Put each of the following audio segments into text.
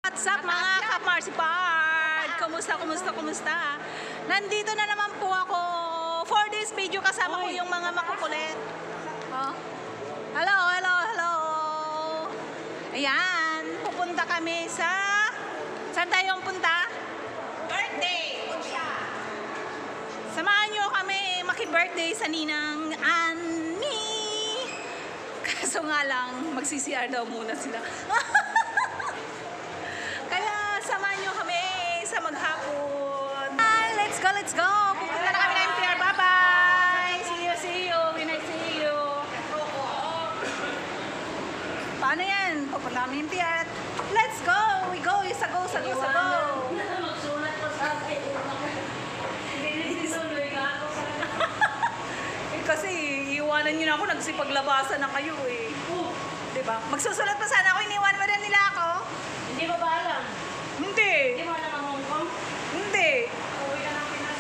What's up mga ka-Marsipard? Kumusta? Nandito na naman po ako for this video, kasama ko yung mga makukulit. Oh. Hello. Ayan, pupunta kami sa... Saan tayong punta? Birthday! Samahan nyo kami maki-birthday sa Ninang Annie. Kaso nga lang, mag-CCR daw muna sila. Kaya samahan nyo kami sa maghapon. Let's go! Pupunta na kami ng MTR. Bye-bye! See you! When I see you. Paano yan? Pupunta kami ng MTR. Let's go! We go! Sago! Kasi iiwanan nyo na ako, nagsipaglabasan na kayo eh. Diba? Magsusulat pa sana ako, iniwan mo rin nila ako. Hindi mo ba alam? Hindi. Hindi mo alam ang Hong Kong? Hindi. Uwi ka ng Pinas.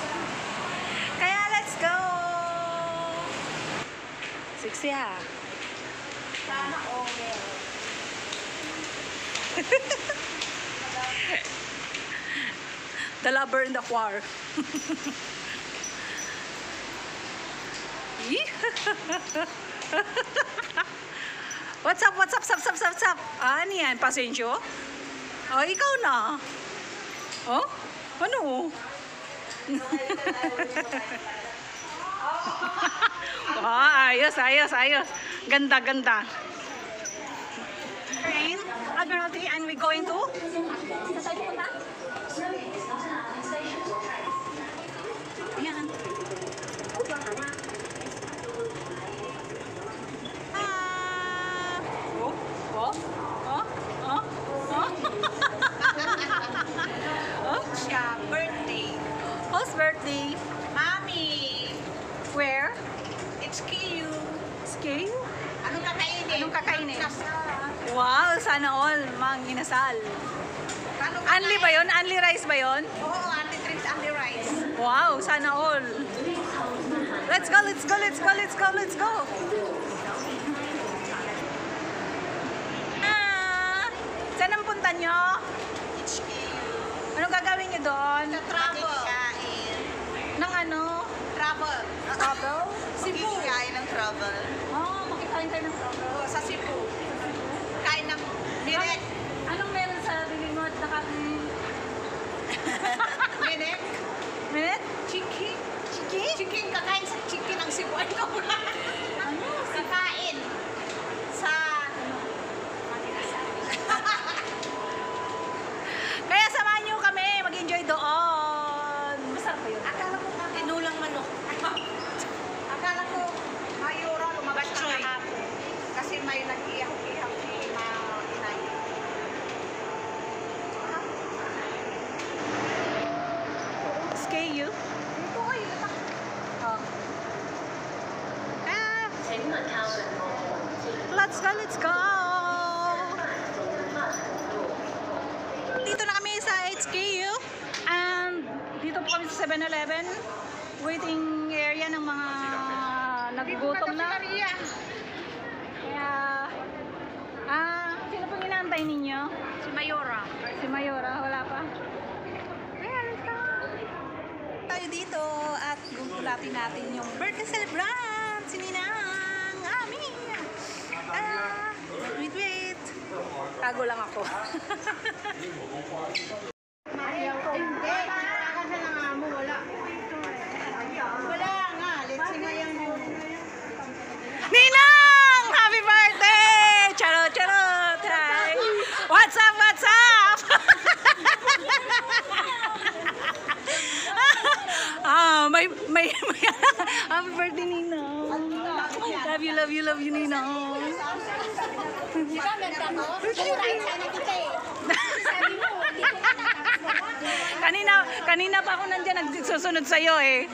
Kaya let's go! 60 ha. Sana okay. The lover in the choir. What's up? Ano yan? Pasensyo? Oh, ikaw na. Oh? Ano? Ayos. Ganda. Rain, Admiralty, and we going to? Ayan. Siya, birthday. Whose birthday? Mami! Where? It's Kiyu. Scale? Anong kakainin? Wow, sana all, mang inasal. Anli ba yun? Anli rice ba yun? Oo, Auntie Trips, Auntie Rice. Wow, sana all. Let's go. Saan ang punta nyo? It's Kiyu. Anong gagawin nyo doon? Sa travel. Nang ano? Travel. Travel? Cebu. Kain ng travel. Oh, makikain kayo ng travel. Oo, sa Cebu. Kain ng direct. Anong meron sa bibig mo at nakakain? Minute? Chicken. Chicken. Kakain sa chicken ang Cebu. Ano? Kakain. Sa... Kaya samahan nyo kami, mag-enjoy doon. Masarap ba yun? Akala ko tinulang manok. Akala ko mayura lumabas na kahapon. Kasi may nag-iyak-iyak si inay. SKU? Dito kayo. Oh. Let's go! Dito na kami sa HKU and dito po kami sa 7-Eleven, waiting area ng mga nagugutom na. Kaya, sino pong inaantay ninyo? Si Mayora. Si Mayora, wala pa? Kaya, let's go! Tayo dito at gugulatin natin yung birthday celebrant, si Ninang Ami. Wait. Tago lang ako. Wala nga. Let's sing ngayon mo. Ninang! Happy birthday! Charot! Hi! What's up? May happy birthday, Ninang. Love you, Ninang. Kanina pa ako nandiyan nagsusunod sa'yo eh.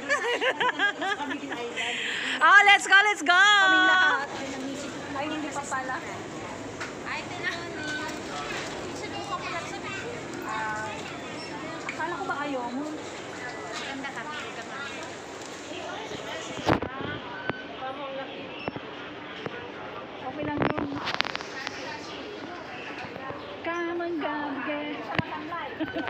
Oh, let's go! Ay, hindi pa pala. Akala ko ba ayaw mo? Ganda kami. Okay lang yun. Come on, girl. Let's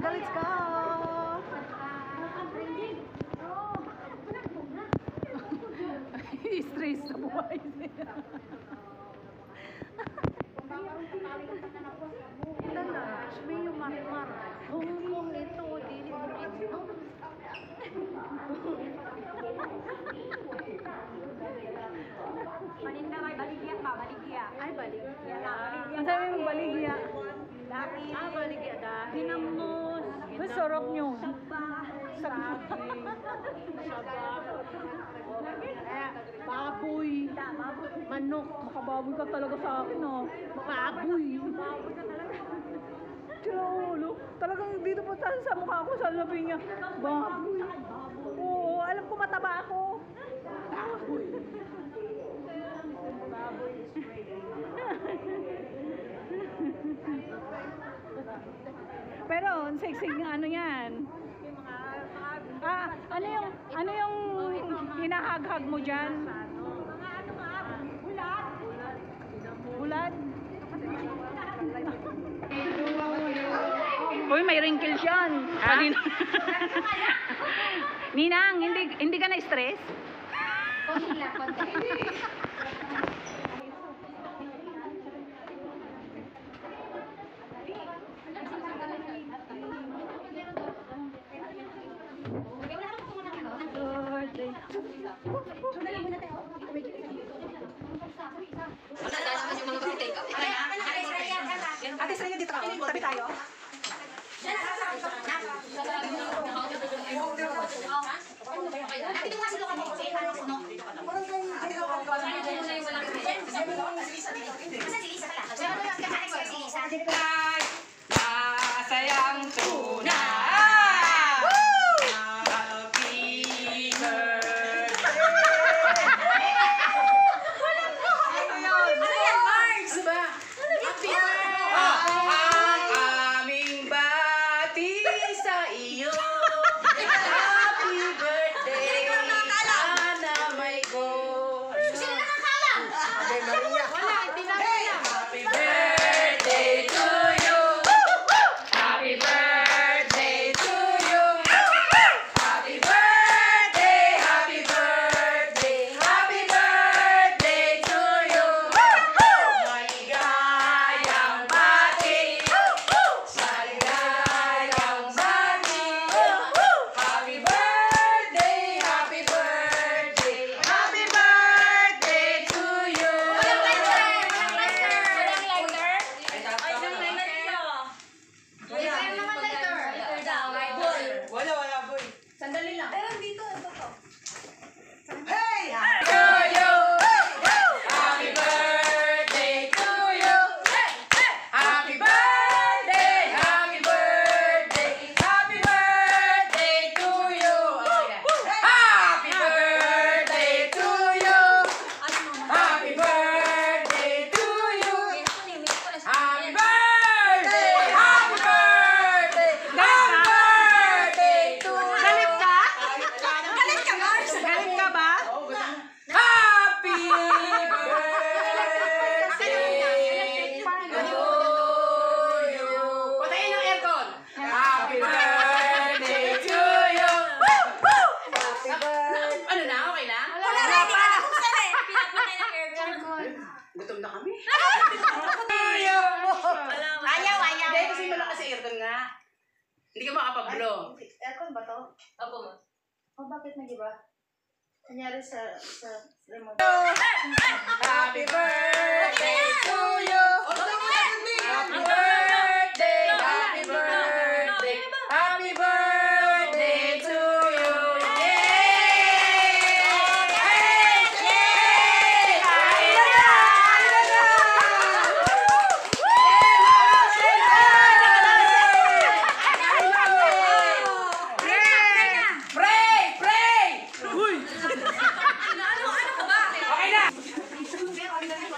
go, let's go! Stress sa buhay niya. May yung marmar. Kung ito, dili mo ito. Paninda kay baligya pa, baligya. Ay, baligya lang. Ang sabi mong baligya. Baligya dahil. Hinamos. Ang sarap nyo. Baboy. Manok. Makababoy ka talaga sa akin, oh. Baboy. Cholo. Talagang dito po sa mukha ko, sabi niya, baboy. Oo, alam ko mataba ako. Baboy. Baboy is ready. Pero, ang sexy ng ano yan. Ano yung hinahaghag mo dyan? Bulad? Uy, may wrinkles yan. Kanina. Ninang, hindi ka na-stress? Ate, sa'yo dito ako. Tabi tayo. Masayang tuna. Ang aming bati sa iyo. Happy birthday, Ana may go. Happy birthday to you. Happy birthday to you. Happy birthday, happy birthday, happy birthday to you. Maligayang bati sa ligayang bati. Happy birthday, happy birthday, happy birthday to you. Wala, boy. Sandali lang. Pero dito, ito. Hey! To you! Happy birthday to you! Happy birthday! Happy birthday! Happy birthday to you! Happy birthday to you! Happy birthday to you! Happy birthday! Happy birthday! Happy birthday to you! Galit ka? Galit ka, Mars? Galit ka ba? Happy birthday to you. Patayin ang aircon. Happy birthday to you. Ano na? Okay na? Wala na, hindi ka nabuksan eh. Pinapatay ng aircon. Gutom na kami. To you. Ayaw. Hindi, kasi malakas sa aircon nga. Hindi ka makapag-blow. Aircon ba to? Opo. O bakit nag-iba? Kanyari sa remote. Happy birthday to you. Happy birthday. Happy birthday. Happy birthday to you. Pray! Uy! Ano ka ba? Okay na! Pero ang dami ko.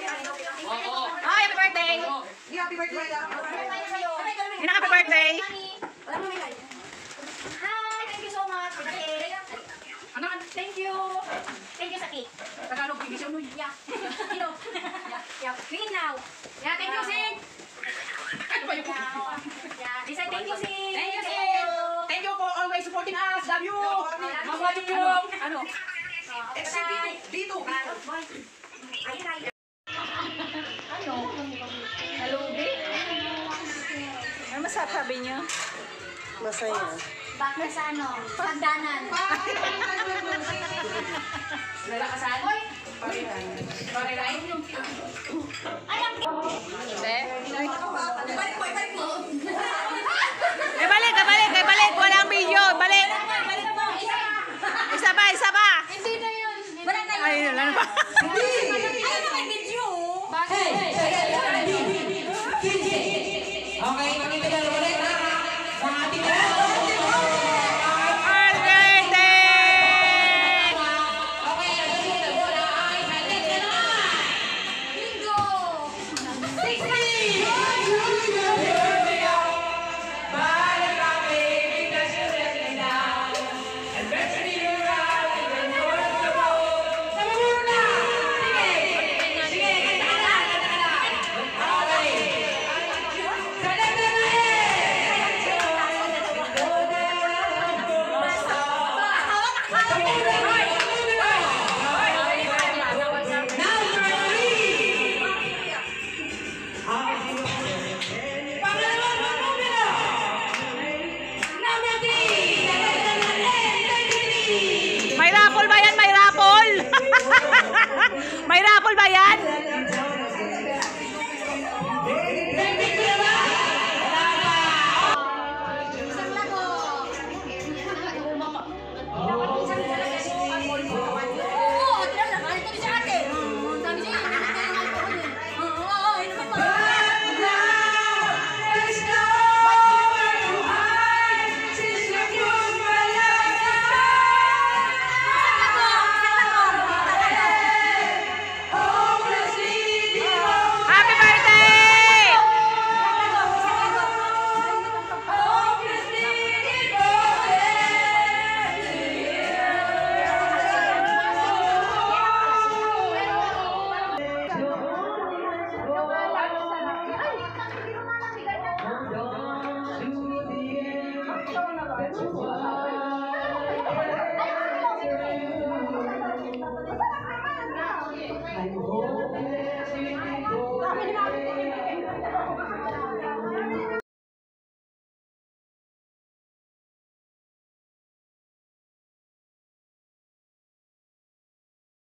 Oo. Happy birthday! Happy birthday. Thank you sa cake. Tagalog, English, ano yun? Yeah. Hello. Yeah. Green now. Yeah, thank you, Sing. Ano ba yung Yeah. Lisa, thank you, Sing. Thank you, Sir. Thank you for always supporting us. Love you. Mama yung. Ano? Dito. Ano masasabi niyo? Masaya. Bakit sa ano? Pagdanan. Lalakasan? Pare-line yung. Balik. Walang video. Balik. Isa pa. Hindi na yun. Wala na yun. Ay, wala na pa. Ayun na may video. Okay, makikita na ulit ha. Sa ating Okay, nagsusunod na bola ay halit na naman. Bingo. 'May raffle ba yan? May raffle ba yan?